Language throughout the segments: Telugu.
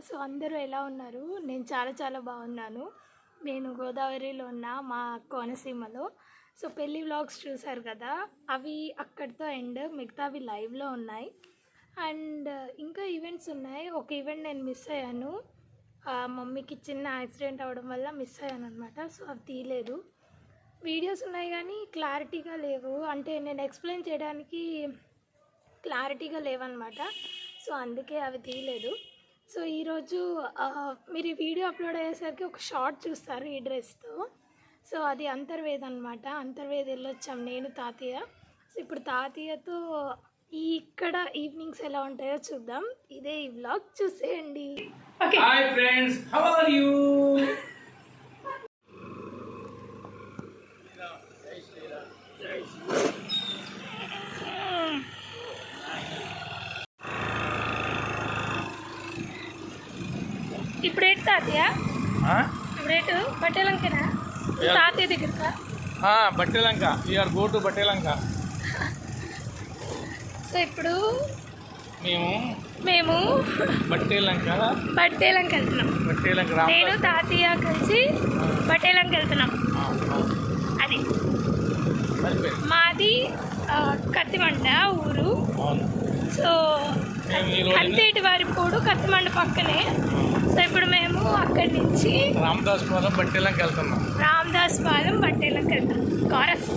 సో అందరూ ఎలా ఉన్నారు? నేను చాలా చాలా బాగున్నాను. నేను గోదావరిలో ఉన్న మా కోనసీమలో. సో పెళ్లి వ్లాగ్స్ చూసారు కదా, అవి అక్కడితో ఎండ్. మిగతావి లైవ్లో ఉన్నాయి. అండ్ ఇంకా ఈవెంట్స్ ఉన్నాయి. ఒక ఈవెంట్ నేను మిస్ అయ్యాను. మమ్మీకి చిన్న యాక్సిడెంట్ అవ్వడం వల్ల మిస్ అయ్యాను అనమాట. సో అవి తీయలేదు. వీడియోస్ ఉన్నాయి కానీ క్లారిటీగా లేవు, అంటే నేను ఎక్స్ప్లెయిన్ చేయడానికి క్లారిటీగా లేవన్నమాట. సో అందుకే అవి తీయలేదు. సో ఈరోజు మీరు ఈ వీడియో అప్లోడ్ అయ్యేసరికి ఒక షార్ట్ చూస్తారు ఈ డ్రెస్తో. సో అది అంతర్వేది అనమాట. అంతర్వేది వెళ్ళొచ్చాం నేను, తాతయ్య. సో ఇప్పుడు తాతయ్యతో ఇక్కడ ఈవినింగ్స్ ఎలా ఉంటాయో చూద్దాం. ఇదే ఈ వ్లాగ్ చూసేయండి. Hi friends, how are you? ఇప్పుడేంటి తాతయ్య? ఇప్పుడేటు బట్టేలంకనా? తాతయ్య దగ్గరకా? Battelanka. You're go to Battelanka. So ఇప్పుడు మేము బట్టేలంక వెళ్తున్నాం. నేను తాతయ్య కలిసి బట్టేలంక వెళ్తున్నాం. అది మాది కత్తిమండ ఊరు. సో కంతేటి వారిపోడు కత్తిమండ పక్కనే. సో ఇప్పుడు మేము అక్కడి నుంచి రామదాస్పాలెం బట్టేలంక వెళ్తున్నాం. రామదాస్పాలెం బట్టేలంక వెళ్తున్నాం. కారస్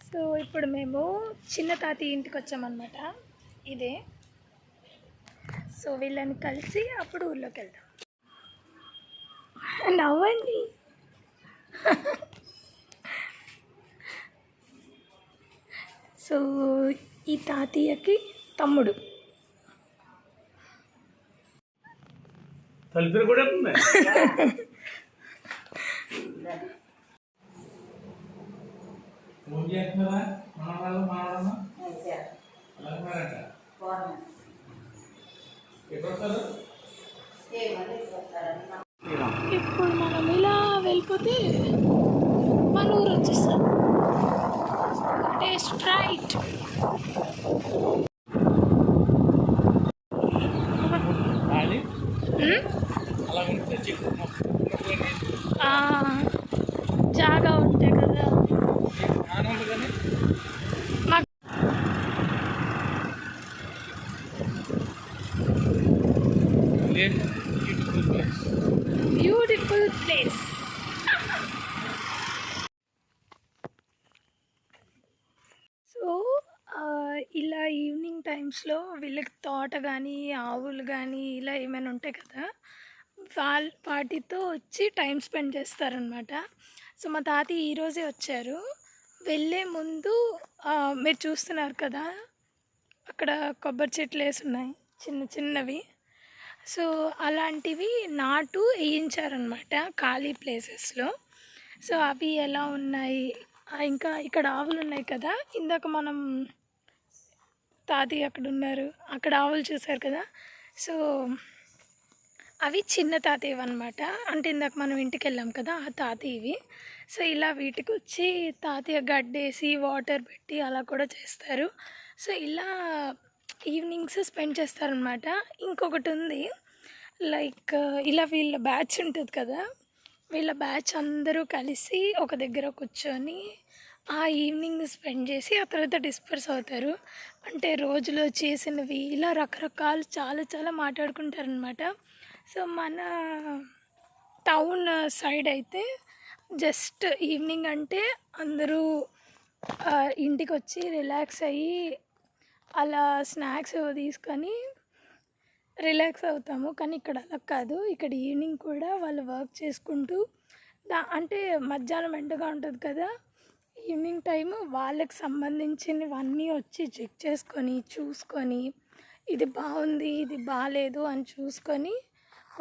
సో ఇప్పుడు మేము చిన్న తాతయ్య ఇంటికి వచ్చామన్నమాట. ఇదే. సో వీళ్ళని కలిసి అప్పుడు ఊళ్ళోకి వెళ్దాం. నవ్వండి. సో ఈ తాతయ్యకి తమ్ముడు. తలుపులు కూడా ఇప్పుడు మనం ఇలా వెళ్ళిపోతే మన ఊరు వచ్చేస్తాం. ఒకటే స్ట్రైట్. జాగా ఉంటాయి కదా. Beautiful place. సో ఇలా ఈవినింగ్ టైమ్స్లో వీళ్ళకి తోట కానీ ఆవులు కానీ ఇలా ఏమైనా ఉంటాయి కదా, వాటితో వచ్చి టైం స్పెండ్ చేస్తారనమాట. సో మా తాతయ్య ఈరోజే వచ్చారు. వెళ్ళే ముందు మీరు చూస్తున్నారు కదా, అక్కడ కొబ్బరి చెట్లు వేసి ఉన్నాయి చిన్న చిన్నవి. సో అలాంటివి నాటు వేయించారనమాట ఖాళీ ప్లేసెస్లో. సో అవి ఎలా ఉన్నాయి, ఇంకా ఇక్కడ ఆవులు ఉన్నాయి కదా, ఇందాక మనం తాతయ్య అక్కడ ఉన్నారు, అక్కడ ఆవులు చూసారు కదా. సో అవి చిన్న తాతయ్యవి అనమాట. అంటే ఇందాక మనం ఇంటికి వెళ్ళాం కదా, ఆ తాతయ్యవి. సో ఇలా వీటికి వచ్చి తాతయ్య గడ్డేసి వాటర్ పెట్టి అలా కూడా చేస్తారు. సో ఇలా ఈవినింగ్స్ స్పెండ్ చేస్తారనమాట. ఇంకొకటి ఉంది, లైక్ ఇలా వీళ్ళ బ్యాచ్ ఉంటుంది కదా, వీళ్ళ బ్యాచ్ అందరూ కలిసి ఒక దగ్గర కూర్చొని ఆ ఈవినింగ్ స్పెండ్ చేసి ఆ తర్వాత డిస్పర్స్ అవుతారు. అంటే రోజులో చేసినవి ఇలా రకరకాలు చాలా చాలా మాట్లాడుకుంటారనమాట. సో మన టౌన్ సైడ్ అయితే జస్ట్ ఈవినింగ్ అంటే అందరూ ఇంటికి వచ్చి రిలాక్స్ అయ్యి అలా స్నాక్స్ తీసుకొని రిలాక్స్ అవుతాము. కానీ ఇక్కడ అలా కాదు. ఇక్కడ ఈవినింగ్ కూడా వాళ్ళు వర్క్ చేసుకుంటూ అంటే మధ్యాహ్నం ఎండగా ఉంటుంది కదా, ఈవినింగ్ టైము వాళ్ళకి సంబంధించినవన్నీ వచ్చి చెక్ చేసుకొని చూసుకొని ఇది బాగుంది ఇది బాగాలేదు అని చూసుకొని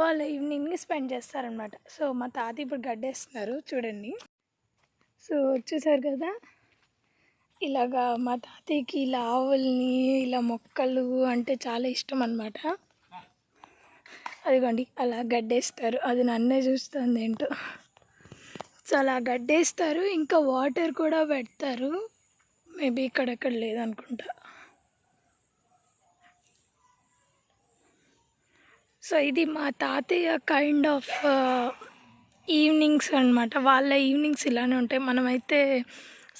వాళ్ళు ఈవినింగ్ని స్పెండ్ చేస్తారనమాట. సో మా తాత ఇప్పుడు గడ్డేస్తున్నారు చూడండి. సో చూసారు కదా, ఇలాగా మా తాతయ్యకి ఇలా ఆవుల్ని ఇలా మొక్కలు అంటే చాలా ఇష్టం అన్నమాట. అదిగోండి అలా గడ్డేస్తారు, అది నన్నే చూస్తుంది ఏంటో. సో అలా గడ్డేస్తారు, ఇంకా వాటర్ కూడా పెడతారు. మేబీ ఇక్కడెక్కడ లేదనుకుంటా. సో ఇది మా తాతయ్య కైండ్ ఆఫ్ ఈవినింగ్స్ అనమాట. వాళ్ళ ఈవినింగ్స్ ఇలానే ఉంటాయి. మనమైతే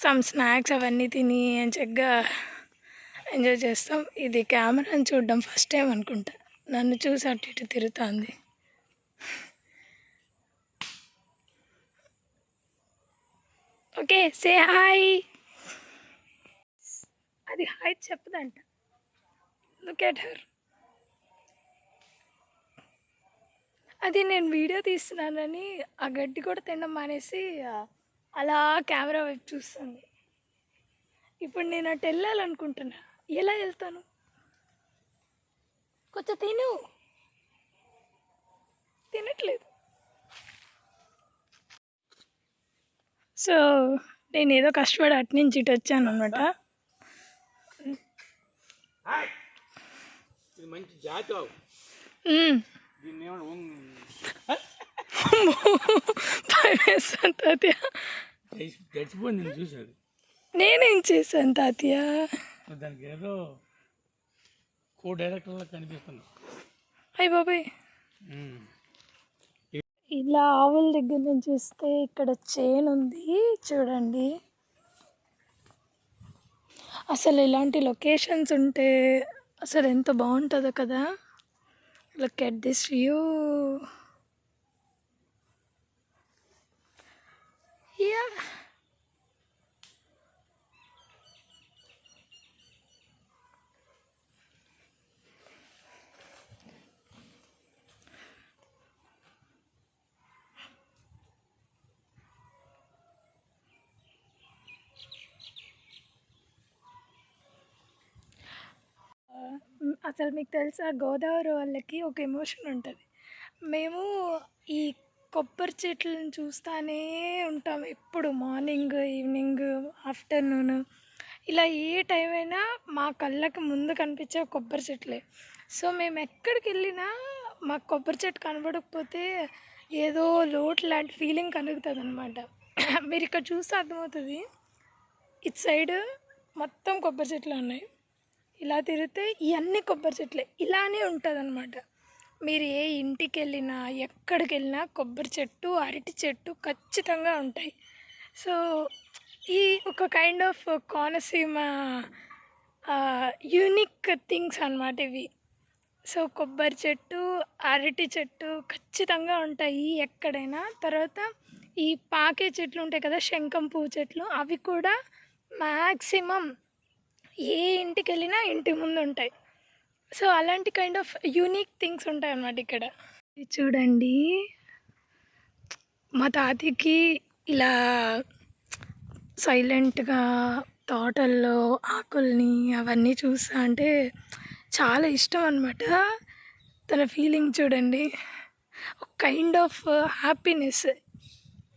సమ్ స్నాక్స్ అవన్నీ తిని చక్కగా ఎంజాయ్ చేస్తాం. ఇది కెమెరాని చూడడం ఫస్ట్ టైం అనుకుంటా, నన్ను చూసి అటు ఇటు తిరుగుతుంది. Okay say hi. అది హాయ్ చెప్పదంట. Look at her. అది నేను వీడియో తీస్తున్నానని ఆ గడ్డి కూడా తినడం మానేసి అలా కెమెరా వైపు చూస్తుంది. ఇప్పుడు నేను అటు వెళ్ళాలనుకుంటున్నా, ఎలా వెళ్తాను? కొంచెం తినట్లేదు. సో నేను ఏదో కష్టపడి అటు నుంచి ఇటు వచ్చాను అనమాట. మంచి జాతి గడిచిపోయింది చూసాడు. నేనేం చేశాను తాతయ్య? దానికి ఏదో కో డైరెక్టర్లా కనిపిస్తుంది. అయ్య బాబాయ్, ఇలా ఆవుల దగ్గర నుంచి చూస్తే ఇక్కడ చేను ఉంది చూడండి. అసలు ఇలాంటి లొకేషన్స్ ఉంటే అసలు ఎంత బాగుంటుందో కదా. Look at this view. Yeah అసలు మీకు తెలుసా, గోదావరి వాళ్ళకి ఒక ఎమోషన్ ఉంటుంది. మేము ఈ కొబ్బరి చెట్లను చూస్తూనే ఉంటాం ఎప్పుడు, మార్నింగ్ ఈవినింగ్ ఆఫ్టర్నూన్ ఇలా ఏ టైం అయినా మా కళ్ళకి ముందు కనిపించే కొబ్బరి చెట్లే. సో మేము ఎక్కడికి వెళ్ళినా మాకు కొబ్బరి చెట్టు కనబడకపోతే ఏదో లోటు లాంటి ఫీలింగ్ కలుగుతుంది అనమాట. మీరు ఇక్కడ చూస్తే అర్థమవుతుంది. ఇటు సైడ్ మొత్తం కొబ్బరి చెట్లు ఉన్నాయి, ఇలా తిరిగితే ఇవన్నీ కొబ్బరి చెట్లే. ఇలానే ఉంటుంది అనమాట. మీరు ఏ ఇంటికి వెళ్ళినా ఎక్కడికి వెళ్ళినా కొబ్బరి చెట్టు అరటి చెట్టు ఖచ్చితంగా ఉంటాయి. సో ఈ ఒక kind of Konaseema unique things అన్నమాట ఇవి. సో కొబ్బరి చెట్టు అరటి చెట్టు ఖచ్చితంగా ఉంటాయి ఎక్కడైనా. తర్వాత ఈ పాకే చెట్లు ఉంటాయి కదా, శంఖం పువ్వు చెట్లు, అవి కూడా మ్యాక్సిమం ఏ ఇంటికి వెళ్ళినా ఇంటి ముందు ఉంటాయి. సో అలాంటి కైండ్ ఆఫ్ యూనిక్ థింగ్స్ ఉంటాయి అన్నమాట ఇక్కడ. చూడండి, మా తాతయ్యకి ఇలా సైలెంట్గా తోటల్లో ఆకుల్ని అవన్నీ చూస్తా అంటే చాలా ఇష్టం అన్నమాట. తన ఫీలింగ్ చూడండి, ఒక కైండ్ ఆఫ్ హ్యాపీనెస్.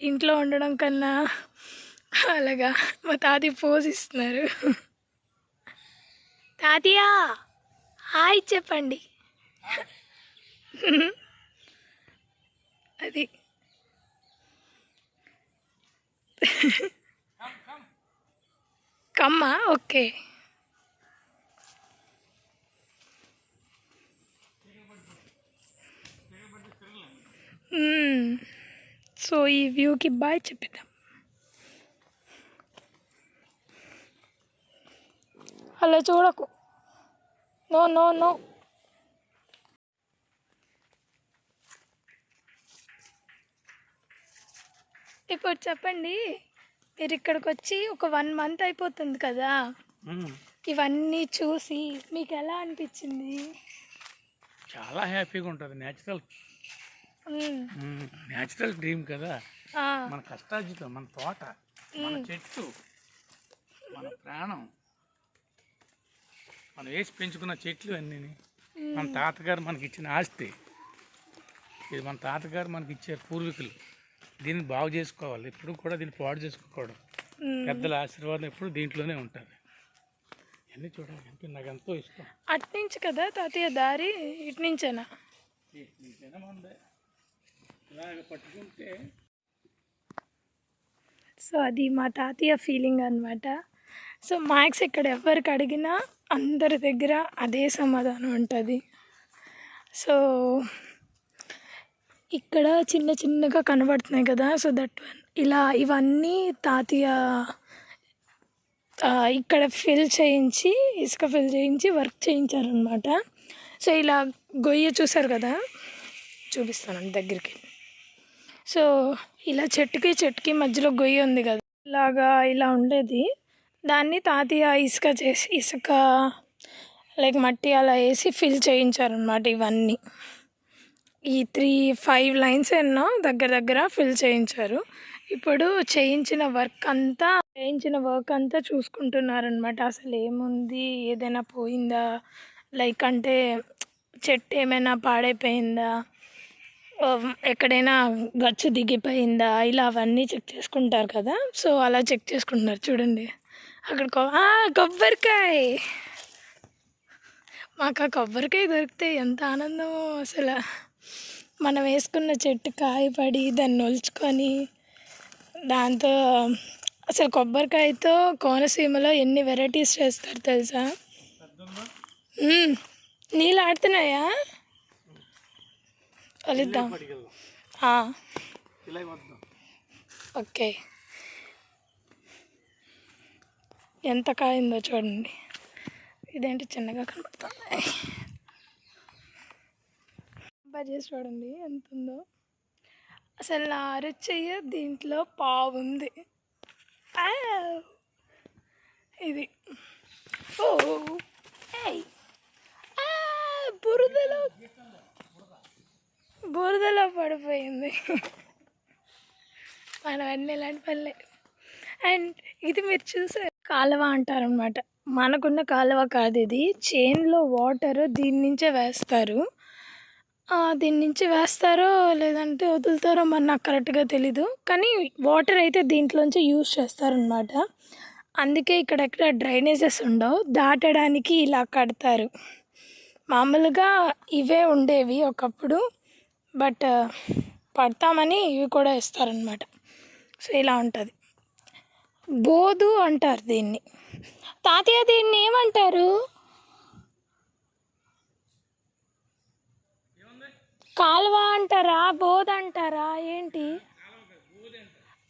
ఇంట్లో ఉండడం కన్నా అలాగా మా తాతయ్య పోజ్ ఇస్తున్నారు. తాతయ్య హాయ్ చెప్పండి. అది కమ్మా, ఓకే. సో ఈ వ్యూకి బాయ్ చెప్పేద్దాం. అలా చూడకు, నో నో నో. ఇప్పుడు చెప్పండి, మీరు ఇక్కడికి వచ్చి ఒక 1 month అయిపోతుంది కదా, ఇవన్నీ చూసి మీకు ఎలా అనిపించింది? చాలా హ్యాపీగా ఉంటుంది. న్యాచురల్ డ్రీమ్ కదా. మన కష్టార్జితం, మన తోట, మన చెట్టు, మన ప్రాణం, మనం వేసి పెంచుకున్న చెట్లు అన్నీ మన తాతగారు మనకి ఇచ్చిన ఆస్తి. ఇది మన తాతగారు మనకి ఇచ్చే పూర్వీకులు. దీన్ని బాగు చేసుకోవాలి, ఎప్పుడు కూడా దీన్ని పాడు చేసుకోకూడదు. పెద్దల ఆశీర్వాదం ఎప్పుడు దీంట్లోనే ఉంటుంది. అన్నీ చూడండి, అంటే నాకు ఎంతో ఇష్టం. అట్నుంచి కదా తాతయ్య దారి, ఇటు నుంచేనా? మందే ఇలాగ పట్టుకుంటే. సో అది మా తాతయ్య ఫీలింగ్ అనమాట. సో మ్యాథ్స్ ఇక్కడ ఎవరికి అడిగినా అందరి దగ్గర అదే సమాధానం ఉంటుంది. సో ఇక్కడ చిన్న చిన్నగా కనబడుతున్నాయి కదా, సో దట్ వన్ ఇలా ఇవన్నీ తాతయ్య ఇక్కడ ఇసుక ఫిల్ చేయించి వర్క్ చేయించారనమాట. సో ఇలా గొయ్య చూసారు కదా, చూపిస్తాను దగ్గరికి. సో ఇలా చెట్టుకి మధ్యలో గొయ్యి ఉంది కదా, ఇలా ఉండేది. దాన్ని తాతయ్య ఇసుక లైక్ మట్టి అలా వేసి ఫిల్ చేయించారనమాట. ఇవన్నీ ఈ 3-5 లైన్స్ ఎన్నో దగ్గర ఫిల్ చేయించారు. ఇప్పుడు చేయించిన వర్క్ అంతా చూసుకుంటున్నారనమాట. అసలు ఏముంది, ఏదైనా పోయిందా, లైక్ అంటే చెట్టు ఏమైనా పాడైపోయిందా, ఎక్కడైనా గచ్చు దిగిపోయిందా, ఇలా అవన్నీ చెక్ చేసుకుంటారు కదా. సో అలా చెక్ చేసుకుంటున్నారు చూడండి. అక్కడ కొబ్బరికాయ, మాకు ఆ కొబ్బరికాయ దొరికితే ఎంత ఆనందమో అసలు. మనం వేసుకున్న చెట్టు కాయపడి దాన్ని ఒలుచుకొని దాంతో అసలు కొబ్బరికాయతో కోనసీమలో ఎన్ని వెరైటీస్ చేస్తారు తెలుసా? నీళ్ళు ఆడుతున్నాయా? వలుద్దాం. ఓకే, ఎంత కాయిందో చూడండి. ఇదేంటి చిన్నగా కనబడుతుంది, చేసి చూడండి ఎంత ఉందో. అసలు నా అరచెయ్య దీంట్లో పావు ఉంది. ఇది బురదలో పడిపోయింది. మనం అన్నీ ఇలాంటి పనులే. అండ్ ఇది మీరు చూసే కాలువ అంటారనమాట. మనకున్న కాలువ కాదు ఇది, చేన్లో వాటర్ దీని నుంచే వేస్తారు. దీని నుంచి వేస్తారో లేదంటే వదులుతారో మరి నాకు కరెక్ట్గా తెలీదు, కానీ వాటర్ అయితే దీంట్లోంచి యూజ్ చేస్తారనమాట. అందుకే ఇక్కడెక్కడ డ్రైనేజెస్ ఉండవు, దాటడానికి ఇలా కడతారు. మామూలుగా ఇవే ఉండేవి ఒకప్పుడు, బట్ పడతామని ఇవి కూడా ఇస్తారనమాట. సో ఇలా ఉంటుంది. బోధు అంటారు దీన్ని. తాతయ్య దీన్ని ఏమంటారు? కాలువ అంటారా, బోధ అంటారా, ఏంటి?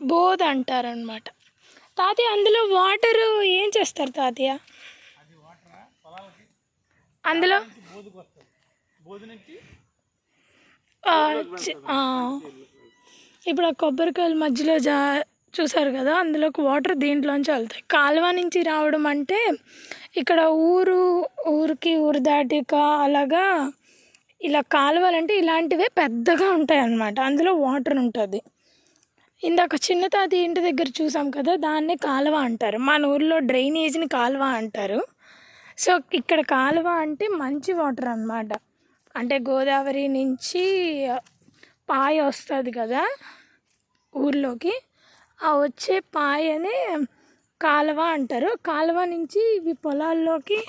బోధ అంటారనమాట. తాతయ్య అందులో వాటరు ఏం చేస్తారు తాతయ్య? అందులో ఇప్పుడు ఆ కొబ్బరికాయల మధ్యలో చూసారు కదా, అందులోకి వాటర్ దీంట్లోంచి వెళ్తాయి. కాలువ నుంచి రావడం అంటే ఇక్కడ ఊరికి ఊరు దాటిక అలాగా ఇలా కాలువలంటే ఇలాంటివే పెద్దగా ఉంటాయి అన్నమాట, అందులో వాటర్ ఉంటుంది. ఇందాక చిన్న తాత ఇంటి దగ్గర చూసాం కదా, దాన్నే కాలువ అంటారు. మన ఊర్లో డ్రైనేజ్ని కాలువ అంటారు. సో ఇక్కడ కాలువ అంటే మంచి వాటర్ అన్నమాట. అంటే గోదావరి నుంచి పాయ వస్తుంది కదా ఊర్లోకి, ఆ వచ్చే పాయనే కాలువ అంటారు. కాలువ నుంచి ఇవి పొలాల్లోకి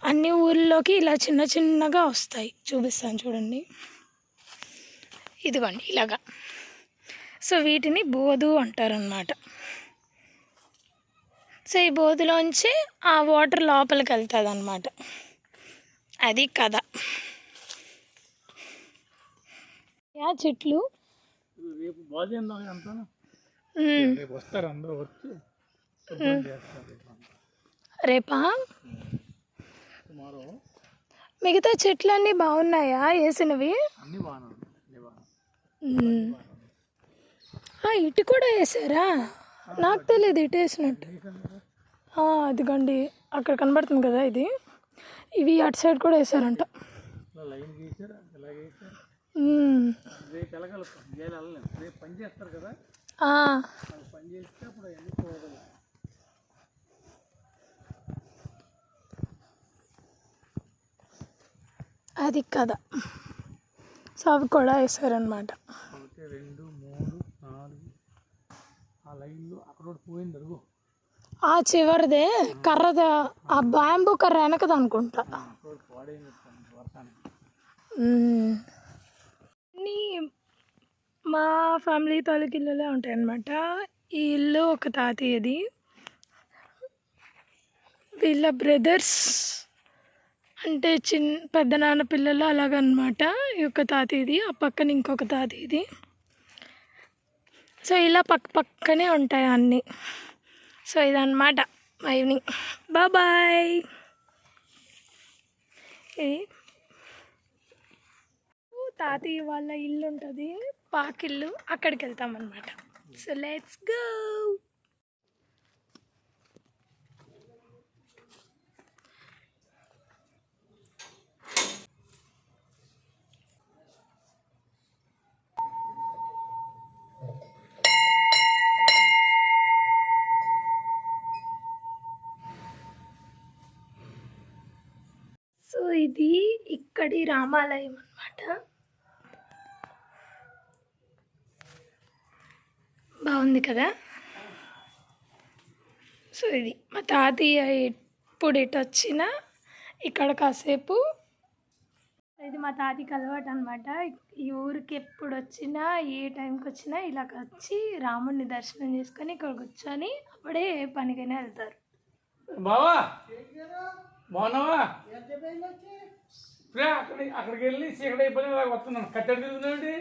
అన్ని ఊళ్ళలోకి ఇలా చిన్న చిన్నగా వస్తాయి. చూపిస్తాను చూడండి, ఇదిగోండి ఇలాగా. సో వీటిని బోధు అంటారనమాట. సో ఈ బోధులోంచి ఆ వాటర్ లోపలికి వెళ్తుంది అన్నమాట. అది కథ. చెట్లు రేపా? మిగతా చెట్లన్నీ బాగున్నాయా వేసినవి? ఇటు కూడా వేసారా? నాకు తెలియదు ఇటు వేసినట్టు. అదిగోండి అక్కడ కనబడుతుంది కదా, ఇవి అటు సైడ్ కూడా వేసారంట. అది కదా. సో అవి కూడా వేసారనమాట. 2, 3, 4 ఆ లైన్లో అక్కడ పోయింది అడుగు. ఆ చివరిదే కర్రద, ఆ బ్యాంబూ కర్ర వెనకది అనుకుంటా. అన్నీ మా ఫ్యామిలీ తాలూకు ఇల్లులే ఉంటాయి అన్నమాట. ఈ ఇల్లు ఒక తాతయ్యది, వీళ్ళ బ్రదర్స్ అంటే పెద్ద నాన్న పిల్లలు అలాగనమాట. ఈ యొక్క తాతయ్యది, ఆ పక్కన ఇంకొక తాతయ్యది. సో ఇలా పక్క పక్కనే ఉంటాయి అన్నీ. సో ఇదన్నమాట మా ఈవినింగ్. బాయ్. ఇది తాతయ్య వాళ్ళ ఇల్లు ఉంటుంది, పాకిల్లు, అక్కడికి వెళ్తామన్నమాట. So let's go. సో ఇది ఇక్కడి రామాలయం అన్నమాట. బాగుంది కదా. సో ఇది మా తాతయ్య ఎప్పుడు ఎటు వచ్చినా ఇక్కడ కాసేపు, ఇది మా తాతయ్యకి అలవాటు అనమాట. ఈ ఊరికి ఎప్పుడు వచ్చినా, ఏ టైంకి వచ్చినా ఇలా వచ్చి రాముడిని దర్శనం చేసుకొని ఇక్కడ కూర్చొని అప్పుడే పనికైనా వెళ్తారు. బావా బాగున్నావా? అక్కడికి వెళ్ళి చీకటి అయిపోయి వస్తున్నాను. కట్టడి తిరుగుతున్నాండి.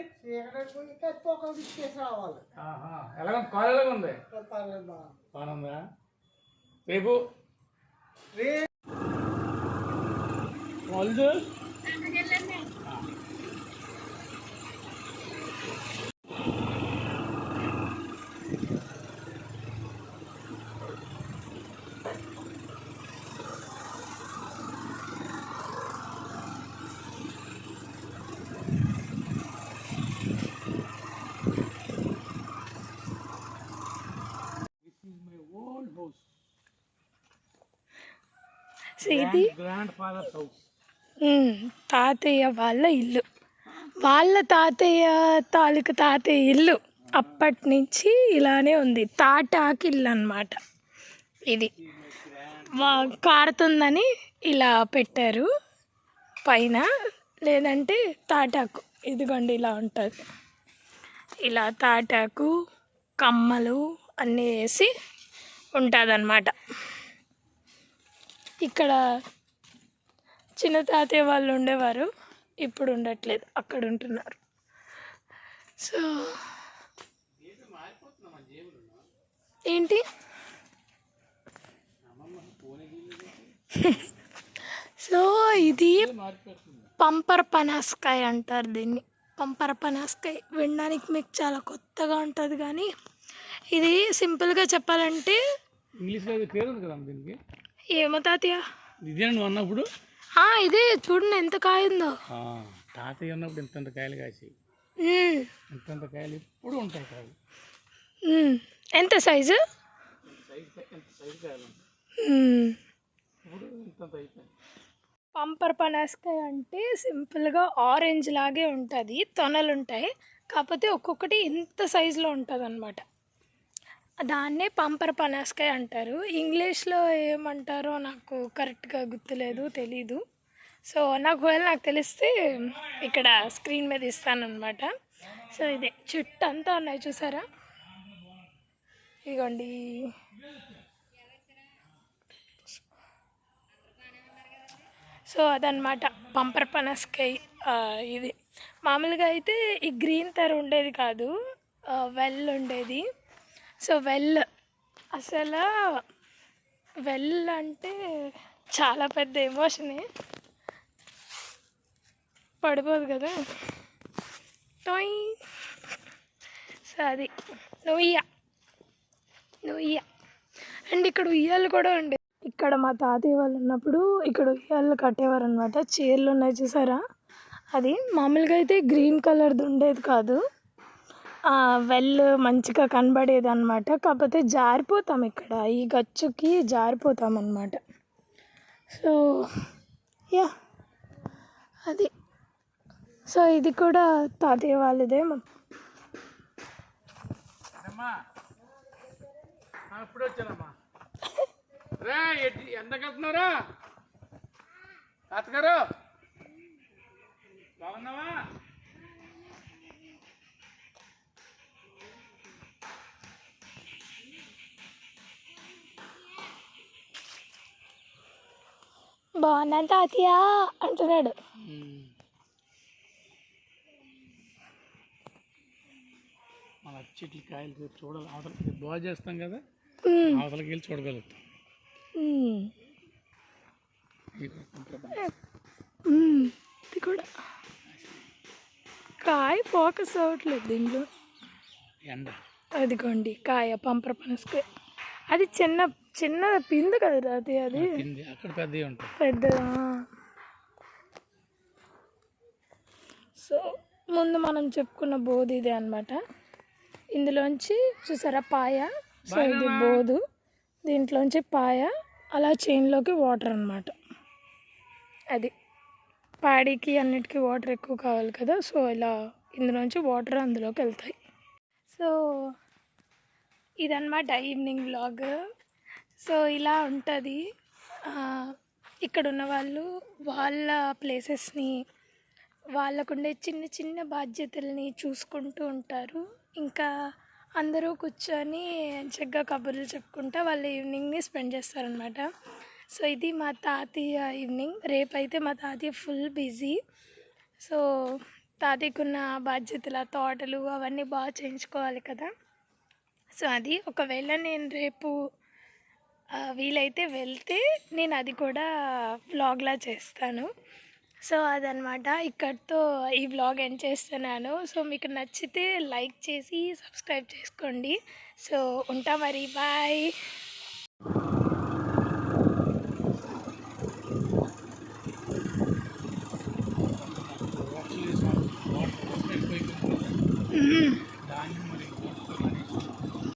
ఎలాగ కాలు ఎలాగ ఉంది? బాగుందా? రేపు వాళ్ళు ఇది గ్రాండ్ ఫాదర్ హౌస్, తాతయ్య వాళ్ళ ఇల్లు, వాళ్ళ తాతయ్య తాలూకు తాతయ్య ఇల్లు అప్పటి నుంచి ఇలానే ఉంది. తాటాకి ఇల్లు అన్నమాట. ఇది కారుతుందని ఇలా పెట్టారు పైన, లేదంటే తాటాకు. ఇదిగోండి ఇలా ఉంటుంది. ఇలా తాటాకు కమ్మలు అన్నీ వేసి ఉంటుందన్నమాట. ఇక్కడ చిన్న తాతయ్య వాళ్ళు ఉండేవారు, ఇప్పుడు ఉండట్లేదు, అక్కడ ఉంటున్నారు. సో ఏంటి సో ఇది పంపర్ పనాసకాయ అంటారు దీన్ని. పంపర్ పనాసకాయ వినడానికి మీకు చాలా కొత్తగా ఉంటుంది, కానీ ఇది సింపుల్గా చెప్పాలంటే ఇంగ్లీష్లో పేరు ఉంది కదా దీనికి. ఏమో తాతయ్య ఇదే అన్నప్పుడు ఇదే చూడండి ఎంత కాయిందో. తాతయ్య ఉన్నప్పుడు ఇంత కాయలు కాసి, ఇంత కాయలు ఎప్పుడు ఉంటాయి కాయలు. ఎంత సైజు? పంపర్ పనాసకాయ అంటే సింపుల్గా ఆరెంజ్ లాగే ఉంటుంది, తొనలు ఉంటాయి, కాకపోతే ఒక్కొక్కటి ఇంత సైజులో ఉంటుంది అన్నమాట. దాన్నే పంపర్ పనాసకాయ అంటారు. ఇంగ్లీష్లో ఏమంటారో నాకు కరెక్ట్గా గుర్తులేదు, తెలీదు. సో నాకు తెలిస్తే ఇక్కడ స్క్రీన్ మీద ఇస్తానన్నమాట. సో ఇదే చుట్టూ అంతా ఉన్నాయి చూసారా, ఇదిగోండి. సో అదనమాట పంపర్ పనాసకాయ. ఇది మామూలుగా అయితే ఈ గ్రీన్ తర ఉండేది కాదు, వెల్ ఉండేది. సో అసలు వెల్ అంటే చాలా పెద్ద ఎమోషనే, పడిపోదు కదా. టోయ్. సో అది నువ్వు అండ్ ఇక్కడ ఉయ్యాలు కూడా ఉండేది. ఇక్కడ మా తాతయ్య వాళ్ళు ఉన్నప్పుడు ఇక్కడ ఉయ్యాలు కట్టేవారు అనమాట. చీరలు ఉన్నాయి చూసారా, అది మామూలుగా అయితే గ్రీన్ కలర్ది ఉండేది కాదు, వెల్ మంచిగా కనబడేది అనమాట. కాకపోతే జారిపోతాం ఇక్కడ, ఈ గచ్చుకి జారిపోతాం అన్నమాట. సో యా అది. సో ఇది కూడా తాతయ్య వాళ్ళదే. ఇప్పుడు వచ్చానమ్మా. రే ఎంతకు వెళ్తున్నారా తాతగారు? బాగున్నావా? బాగున్నా తాతయ్య అంటున్నాడు. మన చెట్లు కాయలు చూడాలి. అవతలకి బాగా చేస్తాం కదా, అవతలకి వెళ్ళి చూడగలుగుతాం. ఇది కూడా కాయ ఫోకస్ అవ్వట్లేదు దీంట్లో. ఎండ అదిగోండి కాయ పంపర పనసకాయ. అది చిన్న చిన్న పిందు కదా అది. అది అక్కడ పెద్దవి ఉంటాయి. పెద్దదా? సో ముందు మనం చెప్పుకున్న బోధి ఇదే అనమాట. ఇందులోంచి చూసారా పాయ. సో ఇది బోధు, దీంట్లోంచి పాయ, అలా చైన్లోకి వాటర్ అనమాట. అది పాడికి అన్నిటికీ వాటర్ ఎక్కువ కావాలి కదా, సో ఇలా ఇందులోంచి వాటర్ అందులోకి వెళ్తాయి. సో ఇదన్నమాట ఈవినింగ్ వ్లాగ్. సో ఇలా ఉంటుంది. ఇక్కడ ఉన్న వాళ్ళు వాళ్ళ ప్లేసెస్ని, వాళ్ళకుండే చిన్న చిన్న బాధ్యతల్ని చూసుకుంటూ ఉంటారు. ఇంకా అందరూ కూర్చొని చక్కగా కబుర్లు చెప్పుకుంటా వాళ్ళ ఈవినింగ్ని స్పెండ్ చేస్తారనమాట. సో ఇది మా తాతయ్య ఈవినింగ్. రేపైతే మా తాతయ్య ఫుల్ బిజీ. సో తాతయ్యకున్న బాధ్యతలు, తోటలు అవన్నీ బాగా చేయించుకోవాలి కదా. సో అది ఒకవేళ నేను రేపు వీలైతే వెళ్తే నేను అది కూడా వ్లాగ్లా చేస్తాను. సో అదనమాట. ఇక్కడితో ఈ వ్లాగ్ ఎండ్ చేస్తున్నాను. సో మీకు నచ్చితే లైక్ చేసి సబ్స్క్రైబ్ చేసుకోండి. సో ఉంటా మరి, బాయ్. వాటర్